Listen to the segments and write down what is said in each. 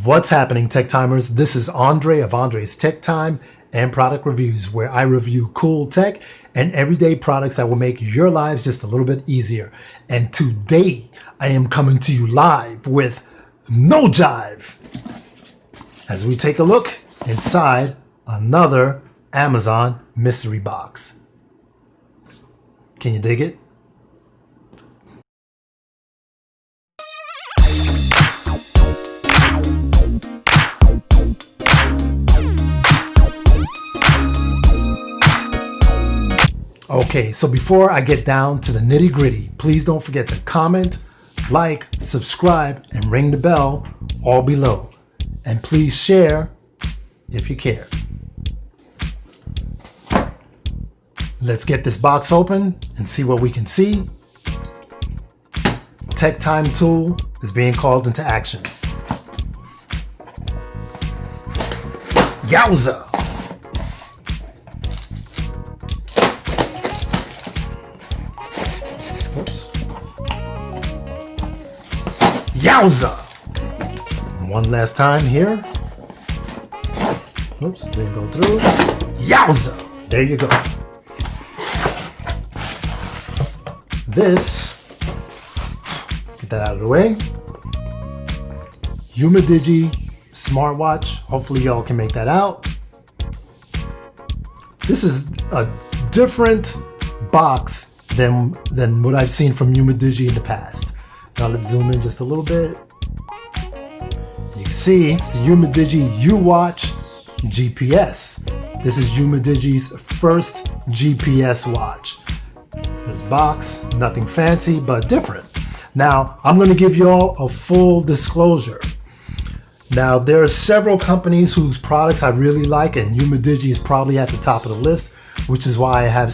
What's happening, Tech Timers? This is Andre of Andre's Tech Time and Product Reviews, where I review cool tech and everyday products that will make your lives just a little bit easier. And today I am coming to you live with No Jive as we take a look inside another Amazon mystery box. Can you dig it? Okay, so before I get down to the nitty gritty, please don't forget to comment, like, subscribe, and ring the bell all below. And please share if you care. Let's get this box open and see what we can see. Tech Time tool is being called into action. Yowza! Yowza! One last time here. Oops, didn't go through. Yowza! There you go. This, get that out of the way. Umidigi Smartwatch. Hopefully y'all can make that out. This is a different box than what I've seen from Umidigi in the past. Now let's zoom in just a little bit. You can see it's the Umidigi Uwatch GPS. This is Umidigi's first GPS watch. This box, nothing fancy, but different. Now, I'm going to give you all a full disclosure. Now, there are several companies whose products I really like, and Umidigi is probably at the top of the list, which is why I have,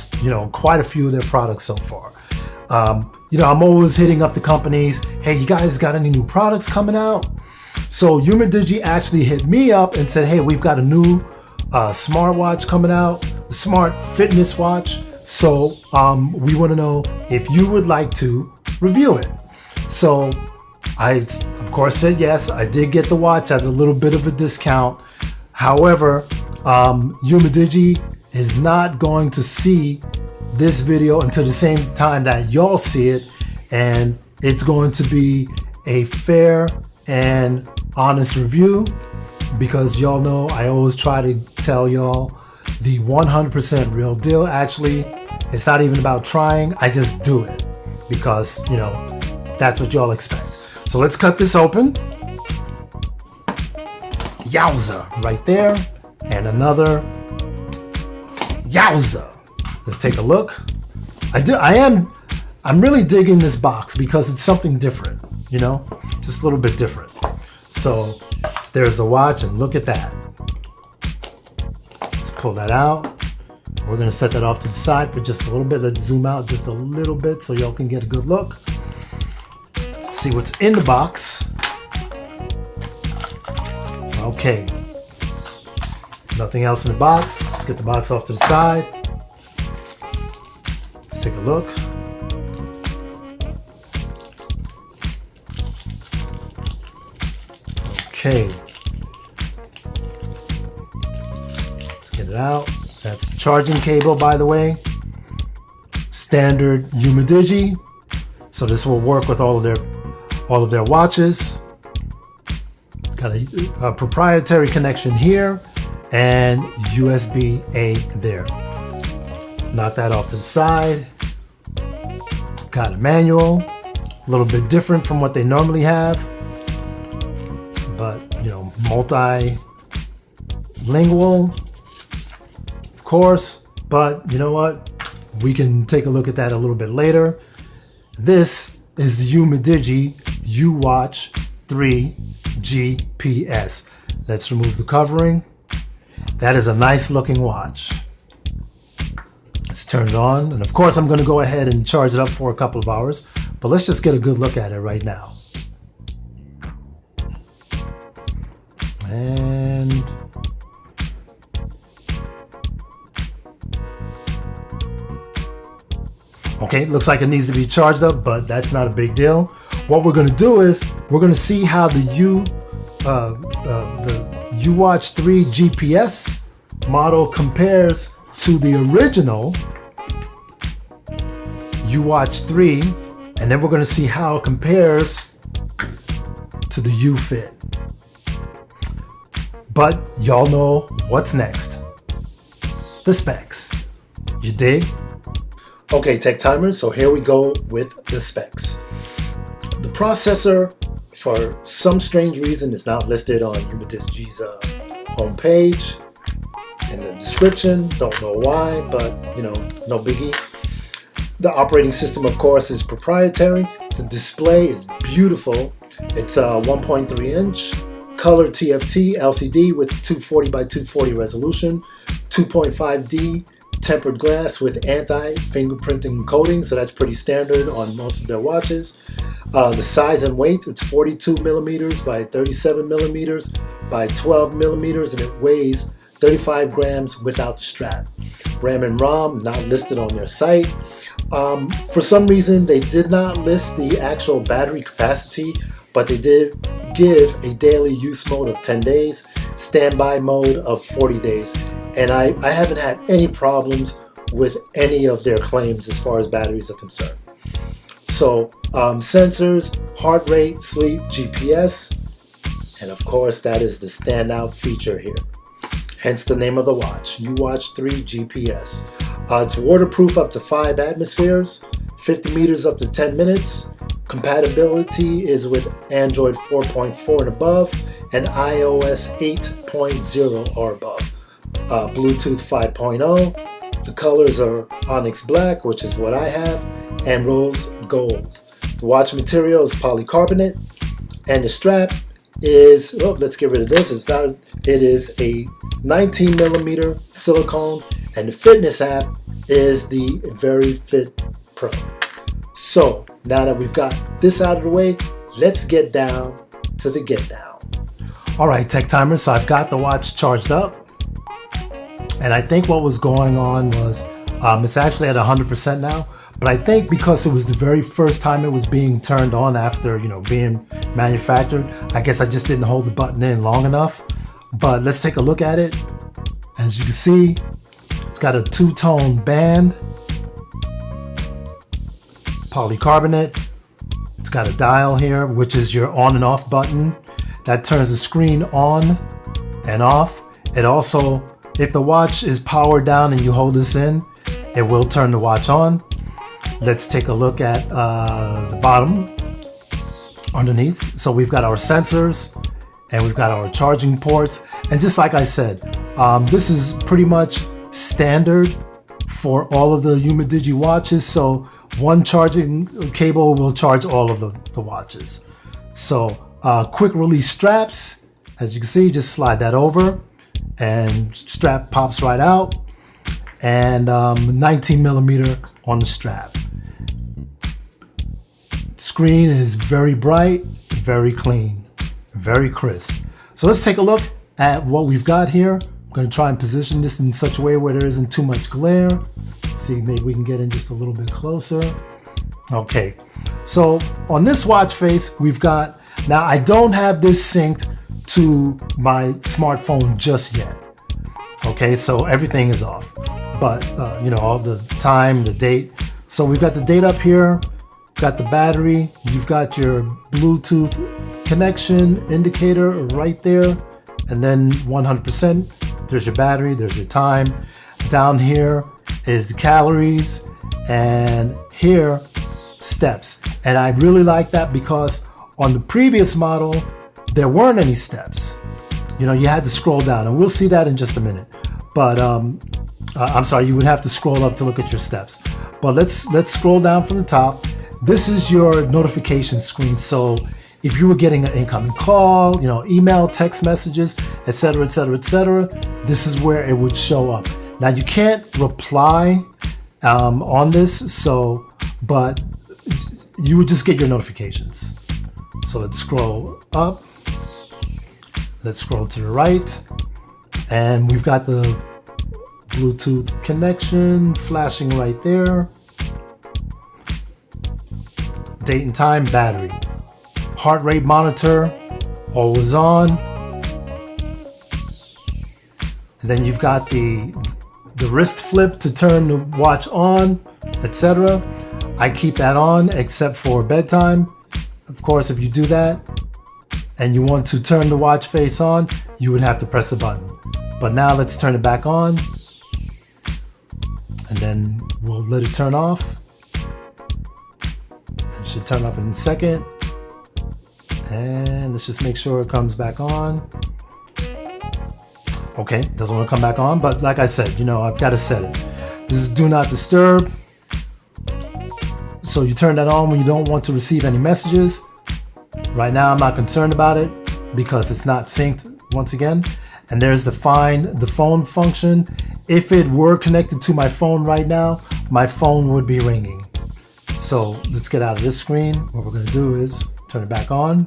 quite a few of their products so far. I'm always hitting up the companies. Hey, you guys got any new products coming out? So Umidigi actually hit me up and said, hey, we've got a new smartwatch coming out, a smart fitness watch. So we want to know if you would like to review it. So I, of course, said yes. I did get the watch at a little bit of a discount. However, Umidigi is not going to see this video until the same time that y'all see it, and it's going to be a fair and honest review because y'all know I always try to tell y'all the 100% real deal. Actually, it's not even about trying, I just do it because that's what y'all expect. So let's cut this open. Yowza right there, and another yowza. Let's take a look. I'm really digging this box because it's something different, just a little bit different. So there's the watch, and look at that. Let's pull that out. We're gonna set that off to the side for just a little bit. Let's zoom out just a little bit so y'all can get a good look. See what's in the box. Okay. Nothing else in the box. Let's get the box off to the side. Let's take a look. Okay. Let's get it out. That's charging cable, by the way. Standard Umidigi. So this will work with all of their watches. Got a proprietary connection here and USB-A there. Knock that off to the side. Got a manual, a little bit different from what they normally have, but multilingual, of course. But you know what? We can take a look at that a little bit later. This is the Umidigi Uwatch3 GPS. Let's remove the covering. That is a nice looking watch. Let's turn it on, and of course I'm going to go ahead and charge it up for a couple of hours, but let's just get a good look at it right now. And okay, looks like it needs to be charged up, but that's not a big deal. What we're going to do is we're going to see how the the UWatch3 GPS model compares to the original UWatch3, and then we're going to see how it compares to the Ufit. But y'all know what's next. The specs. You dig? Okay, TechTimers, so here we go with the specs. The processor, for some strange reason, is not listed on Umidigi's homepage in the description. Don't know why, but no biggie. The operating system, of course, is proprietary. The display is beautiful. It's a 1.3 inch color TFT LCD with 240 by 240 resolution, 2.5D tempered glass with anti-fingerprinting coating, so that's pretty standard on most of their watches. The size and weight, it's 42 millimeters by 37 millimeters by 12 millimeters, and it weighs 35 grams without the strap. RAM and ROM, not listed on their site. For some reason, they did not list the actual battery capacity, but they did give a daily use mode of 10 days, standby mode of 40 days. And I haven't had any problems with any of their claims as far as batteries are concerned. So sensors, heart rate, sleep, GPS, and of course that is the standout feature here. Hence the name of the watch, UWatch3 GPS. It's waterproof up to 5 atmospheres, 50 meters up to 10 minutes. Compatibility is with Android 4.4 and above, and iOS 8.0 or above. Bluetooth 5.0. The colors are onyx black, which is what I have, and rose gold. The watch material is polycarbonate, and the strap is, let's get rid of this. It is a 19 millimeter silicone, and the fitness app is the Very Fit Pro. So now that we've got this out of the way, let's get down to the get down. All right, TechTimers, so I've got the watch charged up. And I think what was going on was, it's actually at 100% now, but I think because it was the very first time it was being turned on after, being manufactured, I guess I just didn't hold the button in long enough. But let's take a look at it. As you can see, it's got a two-tone band, polycarbonate. It's got a dial here, which is your on and off button. That turns the screen on and off. It also, if the watch is powered down and you hold this in, it will turn the watch on. Let's take a look at the bottom underneath. So we've got our sensors and we've got our charging ports. And just like I said, this is pretty much standard for all of the Umidigi watches. So one charging cable will charge all of the watches. So quick release straps, as you can see, just slide that over and strap pops right out, and 19 millimeter on the strap. Screen is very bright, very clean, very crisp. So let's take a look at what we've got here. I'm going to try and position this in such a way where there isn't too much glare. See, maybe we can get in just a little bit closer. Okay, so on this watch face, we've got, now I don't have this synced to my smartphone just yet. Okay, so everything is off, but all the time, the date. So we've got the date up here, got the battery, you've got your Bluetooth connection indicator right there, and then 100%, there's your battery, there's your time. Down here is the calories, and here, steps. And I really like that because on the previous model, there weren't any steps. You had to scroll down, and we'll see that in just a minute. But I'm sorry, you would have to scroll up to look at your steps. But let's scroll down from the top. This is your notification screen. So if you were getting an incoming call, email, text messages, etc., etc., etc., this is where it would show up. Now you can't reply on this, but you would just get your notifications. So let's scroll up. Let's scroll to the right, and we've got the Bluetooth connection flashing right there. Date and time, battery, heart rate monitor, always on. And then you've got the wrist flip to turn the watch on, etc. I keep that on except for bedtime. Of course, if you do that and you want to turn the watch face on, you would have to press a button. But now let's turn it back on. And then we'll let it turn off. It should turn off in a second. And let's just make sure it comes back on. Okay, doesn't want to come back on, but like I said, you know, I've got to set it. This is do not disturb. So you turn that on when you don't want to receive any messages. Right now, I'm not concerned about it because it's not synced once again. And there's the find the phone function. If it were connected to my phone right now, my phone would be ringing. So let's get out of this screen. What we're going to do is turn it back on,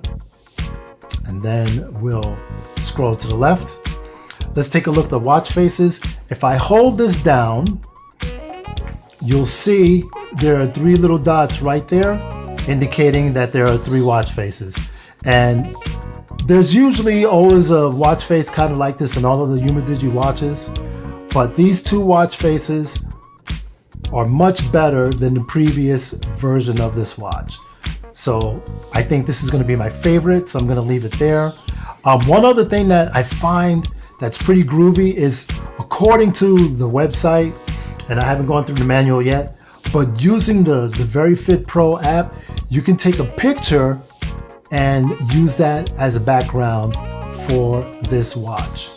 and then we'll scroll to the left. Let's take a look at the watch faces. If I hold this down, you'll see there are 3 little dots right there indicating that there are 3 watch faces. And there's usually always a watch face kind of like this in all of the Umidigi watches, but these 2 watch faces are much better than the previous version of this watch. So I think this is going to be my favorite, so I'm going to leave it there. One other thing that I find that's pretty groovy is, according to the website, and I haven't gone through the manual yet, but using the Very Fit Pro app, you can take a picture and use that as a background for this watch.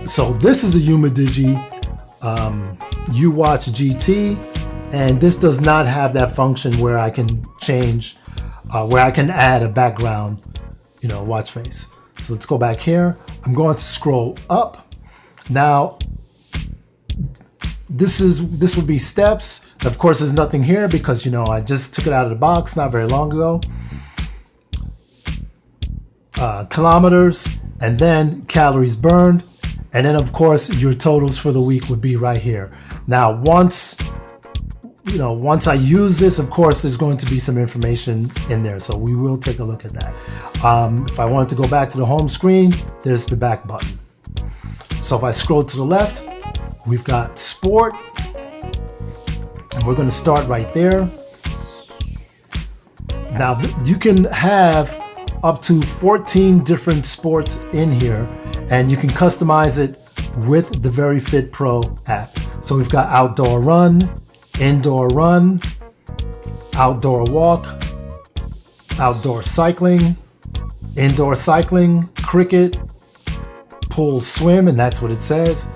So this is a Umidigi Uwatch GT, and this does not have that function where I can change, where I can add a background, you know, watch face. So let's go back here. I'm going to scroll up. Now, this would be steps. Of course, there's nothing here because, you know, I just took it out of the box not very long ago. Kilometers, and then calories burned. And then, of course, your totals for the week would be right here. Now, once I use this, of course, there's going to be some information in there. So we will take a look at that. If I wanted to go back to the home screen, there's the back button. So if I scroll to the left, we've got sport. And we're going to start right there. Now, you can have up to 14 different sports in here, and you can customize it with the Very Fit Pro app. So we've got outdoor run, indoor run, outdoor walk, outdoor cycling, indoor cycling, cricket, pool swim, and that's what it says,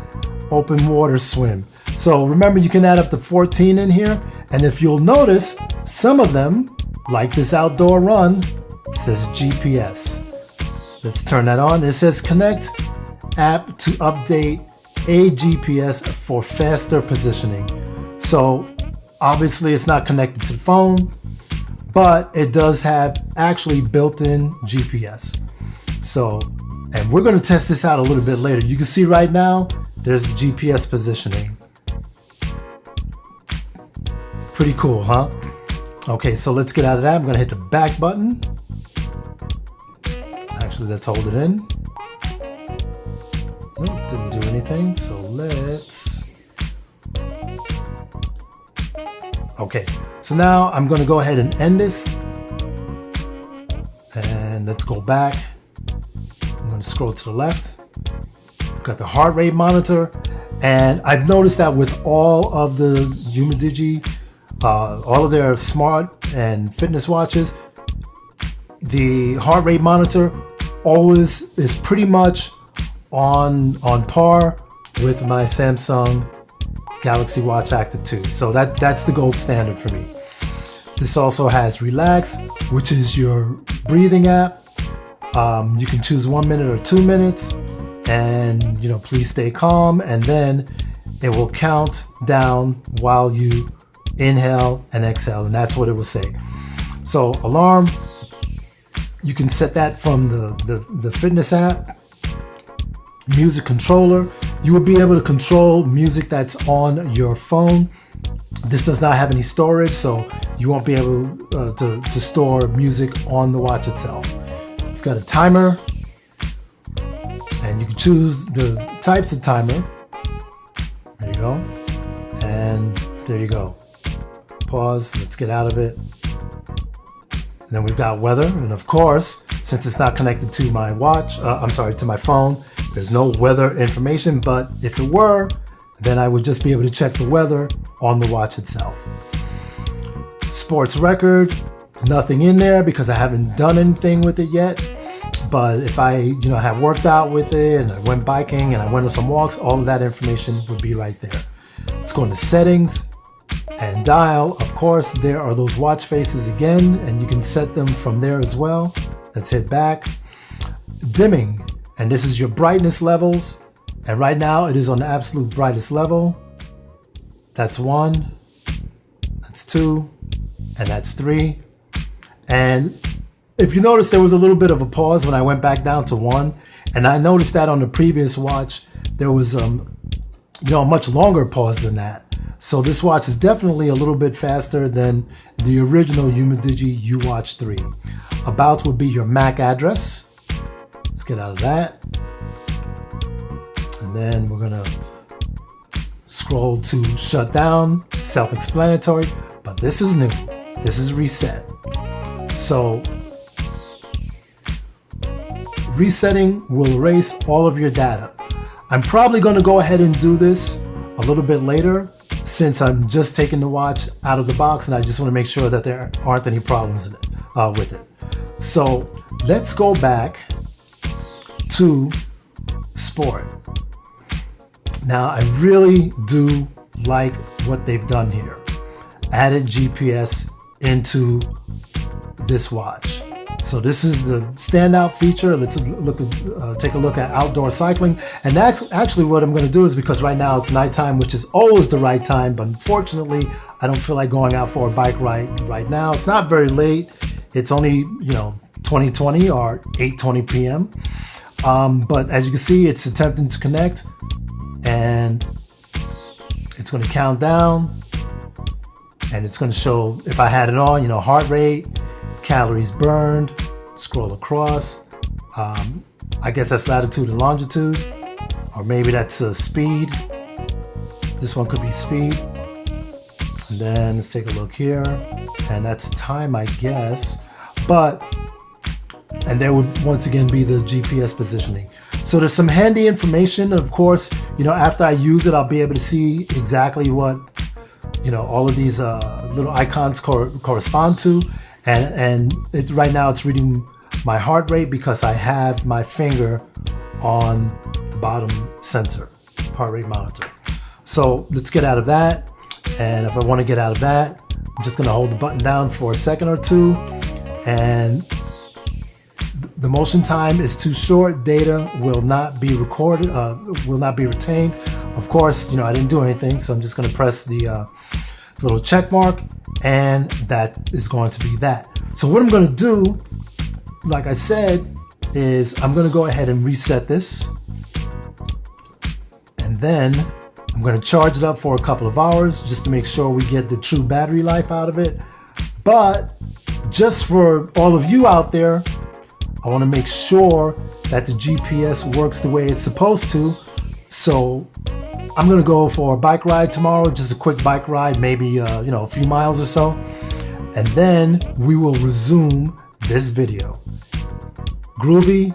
open water swim. So remember, you can add up to 14 in here, and if you'll notice, some of them, like this outdoor run, says GPS. Let's turn that on. It says connect app to update a GPS for faster positioning. So obviously it's not connected to the phone, but it does have actually built-in GPS. So, and we're going to test this out a little bit later. You can see right now there's GPS positioning. Pretty cool, huh? Okay, so let's get out of that. I'm going to hit the back button. Actually, let's hold it in. Nope, didn't do anything, so let's... Okay, so now I'm going to go ahead and end this. And let's go back. I'm going to scroll to the left. We've got the heart rate monitor. And I've noticed that with all of the Umidigi, all of their smart and fitness watches, the heart rate monitor always is pretty much on par with my Samsung Galaxy Watch Active 2. So that's the gold standard for me. This also has Relax, which is your breathing app. You can choose 1 minute or 2 minutes, and you know, please stay calm, and then it will count down while you inhale and exhale, and that's what it will say. So alarm, you can set that from the fitness app. Music controller, you will be able to control music that's on your phone. This does not have any storage, so you won't be able to store music on the watch itself. You've got a timer, and you can choose the types of timer. There you go. And there you go. Pause. Let's get out of it. And then we've got weather. And of course, since it's not connected to my watch, to my phone, there's no weather information. But if it were, then I would just be able to check the weather on the watch itself. Sports record, nothing in there because I haven't done anything with it yet. But if I, have worked out with it and I went biking and I went on some walks, all of that information would be right there. Let's go into settings and dial. Of course, there are those watch faces again, and you can set them from there as well. Let's hit back. Dimming, and this is your brightness levels. And right now it is on the absolute brightest level. That's 1, that's 2, and that's 3. And if you notice, there was a little bit of a pause when I went back down to 1. And I noticed that on the previous watch, there was a much longer pause than that. So this watch is definitely a little bit faster than the original Umidigi Uwatch3. About would be your MAC address. Let's get out of that. And then we're gonna scroll to shut down, self-explanatory, but this is new. This is reset. So resetting will erase all of your data. I'm probably gonna go ahead and do this a little bit later since I'm just taking the watch out of the box and I just wanna make sure that there aren't any problems in it, with it. So let's go back to sport. Now, I really do like what they've done here. Added GPS into this watch. So this is the standout feature. Let's take a look at outdoor cycling. And that's actually what I'm going to do is because right now it's nighttime, which is always the right time. But unfortunately, I don't feel like going out for a bike ride right now. It's not very late. It's only, 20:20 or 8:20 p.m. But as you can see, it's attempting to connect. And it's going to count down and it's going to show if I had it on, heart rate, calories burned, scroll across. I guess that's latitude and longitude, or maybe that's speed. This one could be speed. And then let's take a look here, and that's time, I guess. And there would once again be the GPS positioning. So there's some handy information. Of course, after I use it, I'll be able to see exactly what, all of these little icons correspond to. And right now it's reading my heart rate because I have my finger on the bottom sensor, heart rate monitor. So let's get out of that. And if I want to get out of that, I'm just going to hold the button down for a second or two. And the motion time is too short. Data will not be recorded, will not be retained. Of course, I didn't do anything, so I'm just going to press the little check mark, and that is going to be that. So what I'm going to do, like I said, is I'm going to go ahead and reset this, and then I'm going to charge it up for a couple of hours just to make sure we get the true battery life out of it. But just for all of you out there, I want to make sure that the GPS works the way it's supposed to. So I'm going to go for a bike ride tomorrow, just a quick bike ride, maybe a few miles or so. And then we will resume this video. Groovy,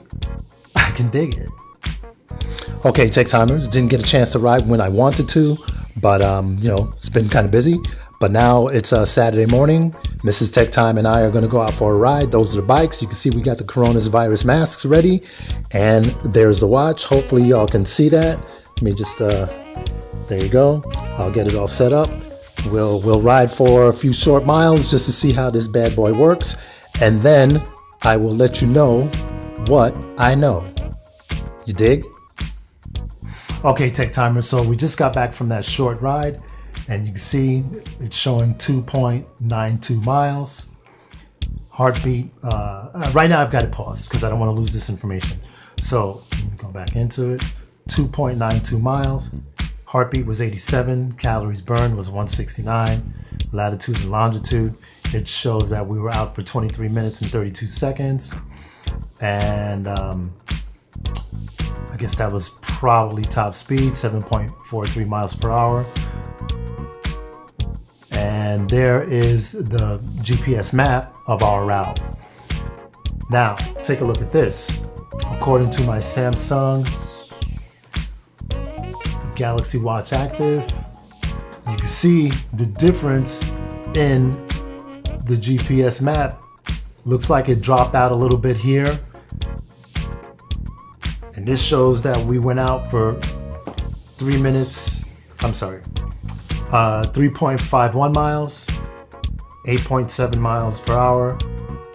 I can dig it. Okay, Tech Timers, didn't get a chance to ride when I wanted to, but it's been kind of busy. But now it's a Saturday morning. Mrs. Tech Time and I are going to go out for a ride. Those are the bikes. You can see we got the coronavirus masks ready. And there's the watch. Hopefully y'all can see that. Let me just, there you go. I'll get it all set up. We'll ride for a few short miles just to see how this bad boy works. And then I will let you know what I know. You dig? Okay, Tech Timers. So we just got back from that short ride. And you can see it's showing 2.92 miles. Heartbeat. Right now I've got it paused because I don't want to lose this information. So let me go back into it. 2.92 miles. Heartbeat was 87. Calories burned was 169. Latitude and longitude. It shows that we were out for 23 minutes and 32 seconds. And I guess that was probably top speed, 7.43 miles per hour. And there is the GPS map of our route. Now, take a look at this. According to my Samsung Galaxy Watch Active, you can see the difference in the GPS map. Looks like it dropped out a little bit here. And this shows that we went out for 3 minutes, 3.51 miles, 8.7 miles per hour,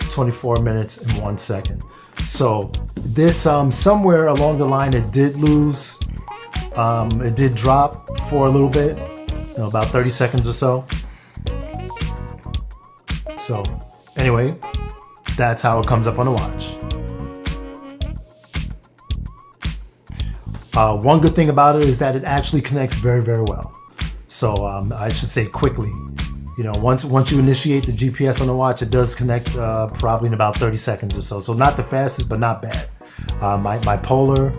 24 minutes and 1 second. So this, somewhere along the line, it did lose. It did drop for a little bit, about 30 seconds or so. So anyway, that's how it comes up on the watch. One good thing about it is that it actually connects very, very well. So I should say quickly. Once you initiate the GPS on the watch, it does connect probably in about 30 seconds or so. So not the fastest, but not bad. My Polar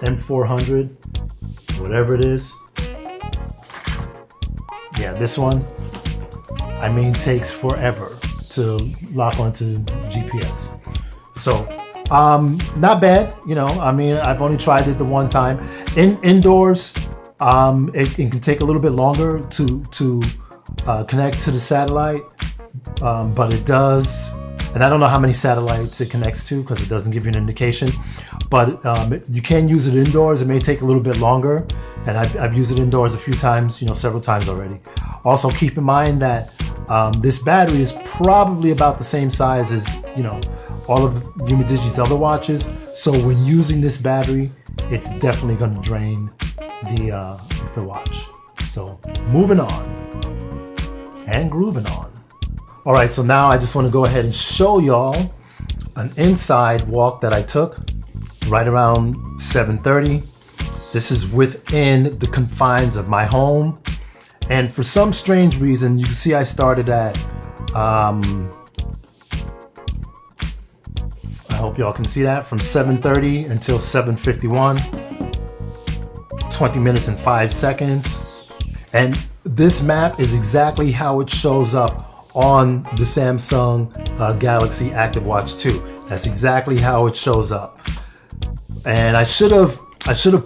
M400, whatever it is. Yeah, this one, takes forever to lock onto GPS. So not bad. I've only tried it the one time. Indoors, it can take a little bit longer to connect to the satellite, but it does. And I don't know how many satellites it connects to because it doesn't give you an indication. But you can use it indoors. It may take a little bit longer, and I've used it indoors a few times, several times already. Also, keep in mind that this battery is probably about the same size as all of Umidigi's other watches. So when using this battery, it's definitely going to drain the watch. So moving on and grooving on. All right, so now I just want to go ahead and show y'all an inside walk that I took right around 7:30. This is within the confines of my home. And for some strange reason, you can see I started at, I hope y'all can see that, from 7:30 until 7:51, 20 minutes and 5 seconds. And this map is exactly how it shows up on the Samsung Galaxy Active Watch 2. That's exactly how it shows up. And I should have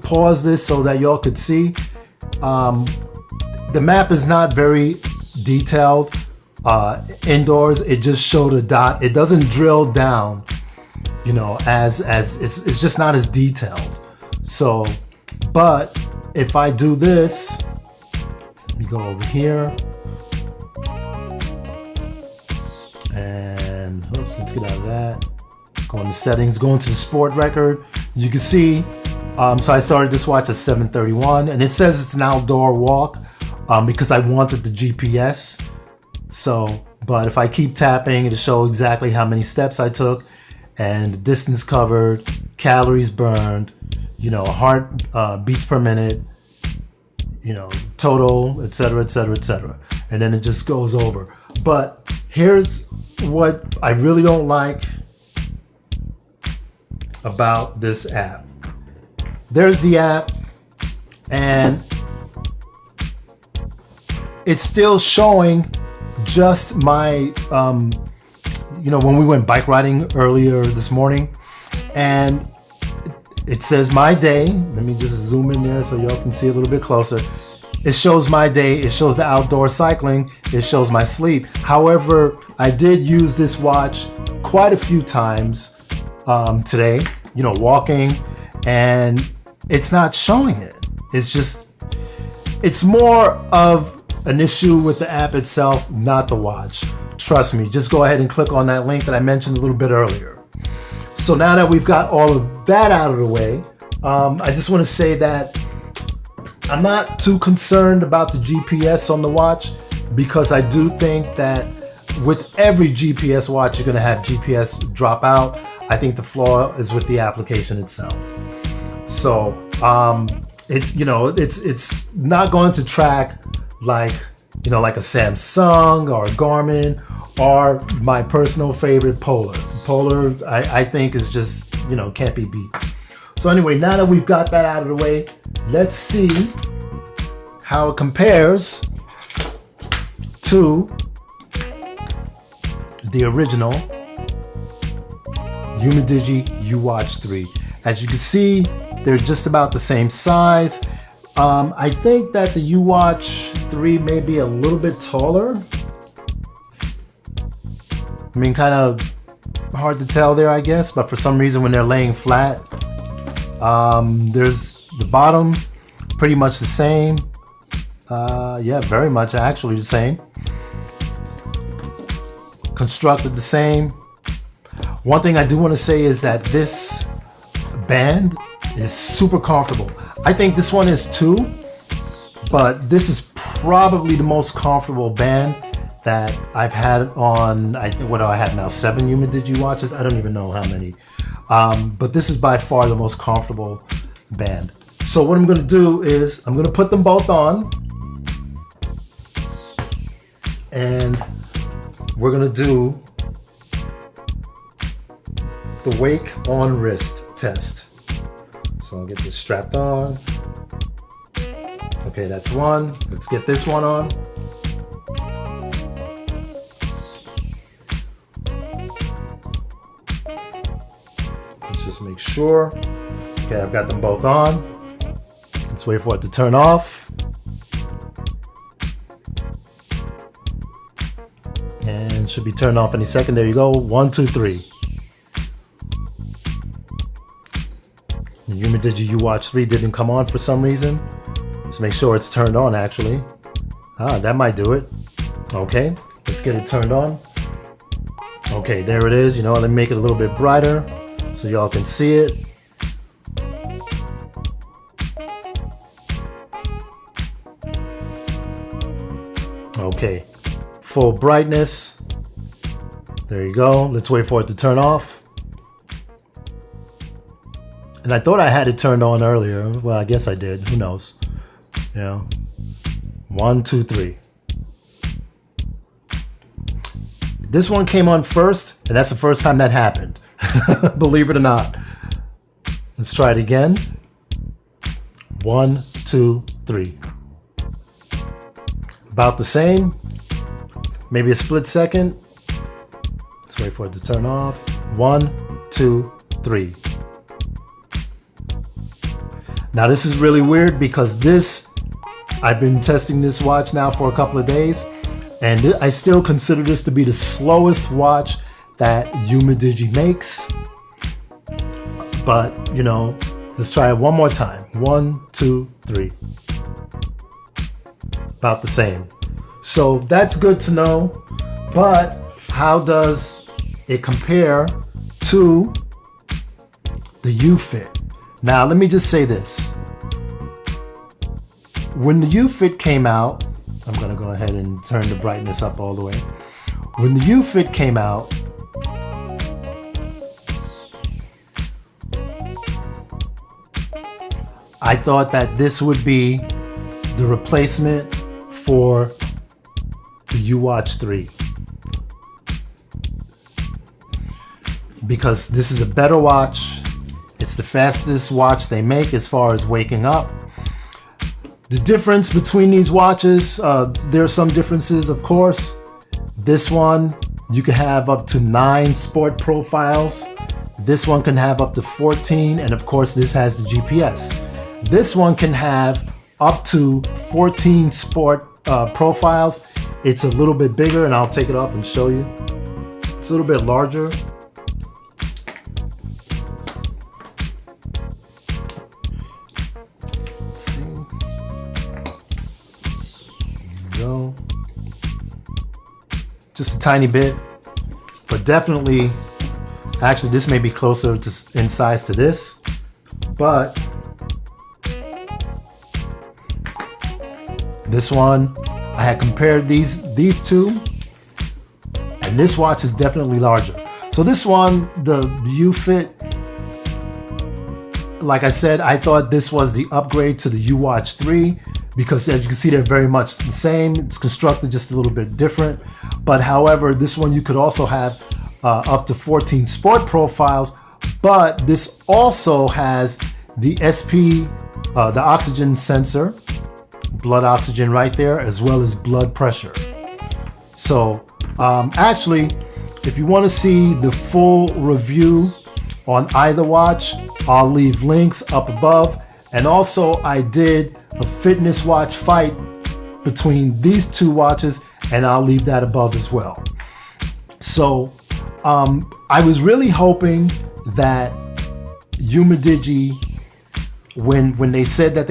paused this so that y'all could see. The map is not very detailed. Indoors, it just showed a dot. It doesn't drill down, as it's just not as detailed. So, but if I do this, let me go over here. And oops, let's get out of that. Go into settings, go into the sport record. You can see, so I started this watch at 7:31, and it says it's an outdoor walk because I wanted the GPS. So, but if I keep tapping, it'll show exactly how many steps I took and the distance covered, calories burned, heart beats per minute, total, etc., etc., etc. And then it just goes over. But here's what I really don't like about this app. There's the app, and it's still showing just my, when we went bike riding earlier this morning, and it says my day. Let me just zoom in there so y'all can see a little bit closer. It shows my day. It shows the outdoor cycling. It shows my sleep. However, I did use this watch quite a few times today, walking, and it's not showing it. It's more of an issue with the app itself, not the watch. Trust me, just go ahead and click on that link that I mentioned a little bit earlier. So now that we've got all of that out of the way, I just want to say that I'm not too concerned about the GPS on the watch, because I do think that with every GPS watch, you're going to have GPS drop out. I think the flaw is with the application itself. So it's not going to track like a Samsung or a Garmin or my personal favorite Polar. polar, I think is just, you know, can't be beat. So anyway, now that we've got that out of the way, let's see how it compares to the original Umidigi Uwatch3. As you can see, they're just about the same size. I think that the UWatch3 may be a little bit taller. I mean, kind of hard to tell there, I guess, but for some reason when they're laying flat, there's the bottom pretty much the same. Yeah, very much actually the same. Constructed the same. One thing I do want to say is that this band is super comfortable. I think this one is too, but this is probably the most comfortable band that I've had on, what do I have now, 7 Umidigi watches? I don't even know how many. But this is by far the most comfortable band. So what I'm gonna do is, I'm gonna put them both on, and we're gonna do the wake on wrist test. So I'll get this strapped on. Okay, that's one. Let's get this one on. Let's just make sure. Okay, I've got them both on. Let's wait for it to turn off. And should be turned off any second. There you go. 1, 2, 3. The Umidigi Uwatch3 didn't come on for some reason. Let's make sure it's turned on actually. That might do it. Okay, let's get it turned on. Okay, there it is. You know, let me make it a little bit brighter so y'all can see it. Okay, full brightness. There you go. Let's wait for it to turn off. And I thought I had it turned on earlier. Well, I guess I did. Who knows? You know, 1, 2, 3. This one came on first, and that's the first time that happened. Believe it or not. Let's try it again. 1, 2, 3. About the same. Maybe a split second. Let's wait for it to turn off. 1, 2, 3. Now this is really weird because I've been testing this watch now for a couple of days, and I still consider this to be the slowest watch that Umidigi makes. But, you know, let's try it one more time. 1, 2, 3. About the same. So that's good to know, but how does it compare to the Ufit? Now, let me just say this. When the Ufit came out, I'm gonna go ahead and turn the brightness up all the way. When the Ufit came out, I thought that this would be the replacement for the UWatch3. Because this is a better watch. It's the fastest watch they make as far as waking up. The difference between these watches, there are some differences, of course. This one, you can have up to 9 sport profiles. This one can have up to 14, and of course this has the GPS. This one can have up to 14 sport profiles. It's a little bit bigger, and I'll take it off and show you. It's a little bit larger. Just a tiny bit, but definitely, actually this may be closer to in size to this, but this one, I had compared these two, and this watch is definitely larger. So this one, the Ufit, like I said, I thought this was the upgrade to the UWatch3, because as you can see, they're very much the same. It's constructed just a little bit different. But however, this one you could also have up to 14 sport profiles, but this also has the SP, the oxygen sensor, blood oxygen right there, as well as blood pressure. So actually, if you want to see the full review on either watch, I'll leave links up above. And also I did a fitness watch fight between these two watches, and I'll leave that above as well. So I was really hoping that Umidigi, when they said that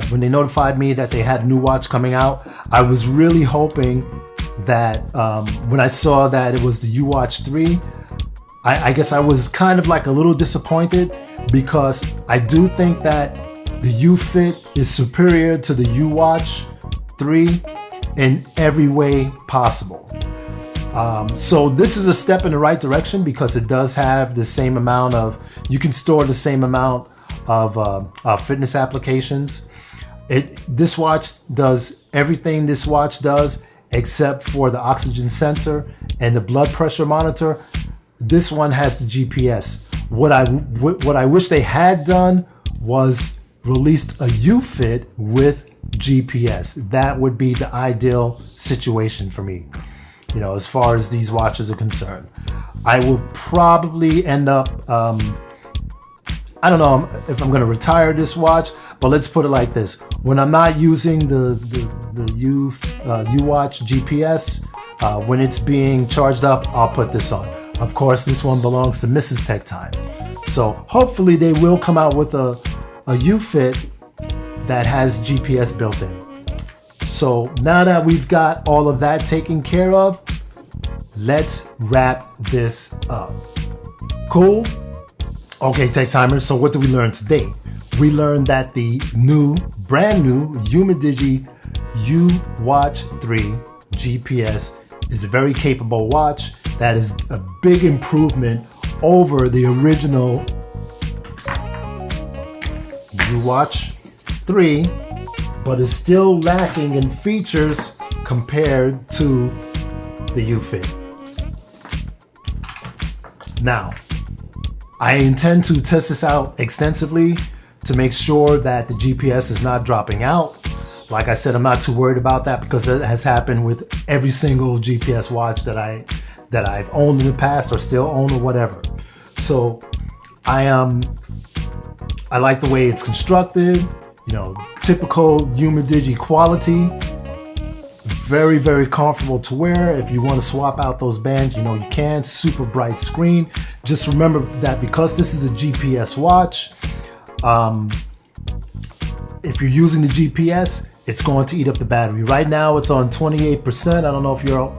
when they notified me that they had a new watch coming out, I was really hoping that when I saw that it was the UWatch3, I guess I was kind of like a little disappointed, because I do think that the Ufit is superior to the UWatch3 in every way possible. So this is a step in the right direction, because it does have the same amount of, you can store the same amount of fitness applications. This watch does everything this watch does except for the oxygen sensor and the blood pressure monitor. This one has the GPS. What I wish they had done was released a Ufit with GPS. That would be the ideal situation for me, you know, as far as these watches are concerned. I will probably end up, I don't know if I'm going to retire this watch, but let's put it like this. When I'm not using the UWatch GPS, when it's being charged up, I'll put this on. Of course, this one belongs to Mrs. Tech Time. So hopefully they will come out with a Ufit that has GPS built in. So now that we've got all of that taken care of, let's wrap this up. Cool? Okay, Tech Timers, so what did we learn today? We learned that the brand new Umidigi Uwatch3 GPS is a very capable watch that is a big improvement over the original UWatch3, but is still lacking in features compared to the Ufit. Now, I intend to test this out extensively to make sure that the GPS is not dropping out. Like I said, I'm not too worried about that, because it has happened with every single GPS watch that I've owned in the past or still own or whatever. So I like the way it's constructed, you know, typical Umidigi quality. Very, very comfortable to wear. If you want to swap out those bands, you know you can. Super bright screen. Just remember that because this is a GPS watch, if you're using the GPS, it's going to eat up the battery. Right now it's on 28%. I don't know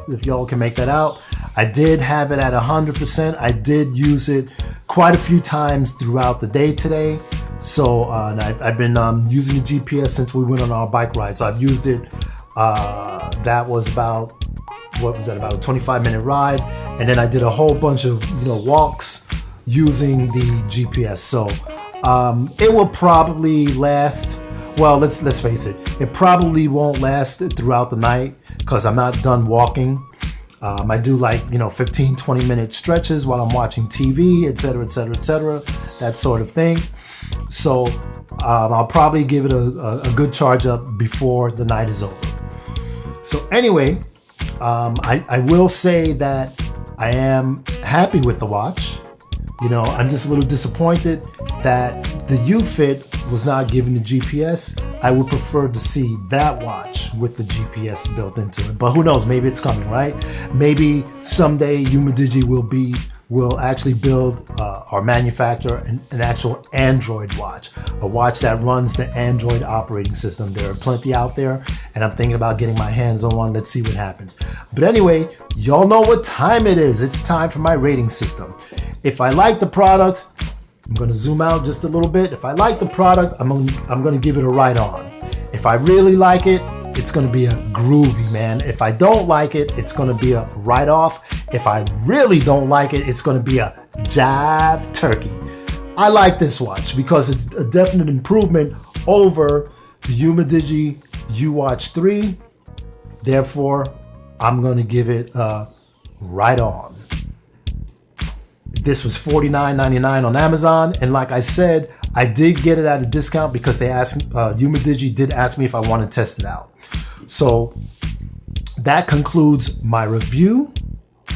if y'all can make that out. I did have it at 100%. I did use it quite a few times throughout the day today. So I've been using the GPS since we went on our bike ride. So I've used it. That was about, what was that, about a 25-minute ride, and then I did a whole bunch of walks using the GPS. So it will probably last, well, let's face it, it probably won't last throughout the night, because I'm not done walking. I do like 15-20 minute stretches while I'm watching TV, etc., that sort of thing. So I'll probably give it a good charge up before the night is over. So anyway, I will say that I am happy with the watch. I'm just a little disappointed that the Ufit was not given the GPS. I would prefer to see that watch with the GPS built into it. But who knows? Maybe it's coming, right? Maybe someday Umidigi will actually build or manufacture an actual Android watch, a watch that runs the Android operating system. There are plenty out there, and I'm thinking about getting my hands on one. Let's see what happens. But anyway, y'all know what time it is. It's time for my rating system. If I like the product, I'm going to zoom out just a little bit. If I like the product, I'm going to give it a right on. If I really like it, it's going to be a groovy, man. If I don't like it, it's going to be a write off. If I really don't like it, it's going to be a jive turkey. I like this watch because it's a definite improvement over the Umidigi Uwatch3. Therefore, I'm going to give it a right on. This was $49.99 on Amazon, and like I said, I did get it at a discount because they asked, Umidigi did ask me if I want to test it out. So that concludes my review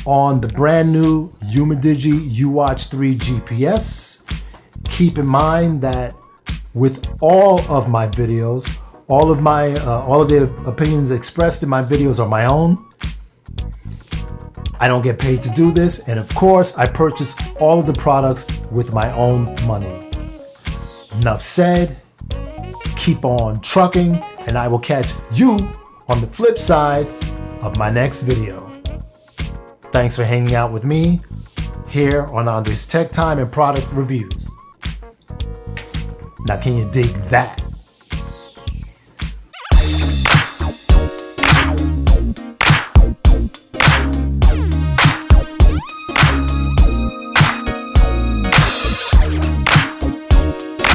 on the brand new Umidigi Uwatch3 GPS. Keep in mind that with all of my videos, all of the opinions expressed in my videos are my own. I don't get paid to do this, and of course, I purchase all of the products with my own money. Enough said. Keep on trucking, and I will catch you on the flip side of my next video. Thanks for hanging out with me here on Andre's Tech Time and Product Reviews. Now, can you dig that?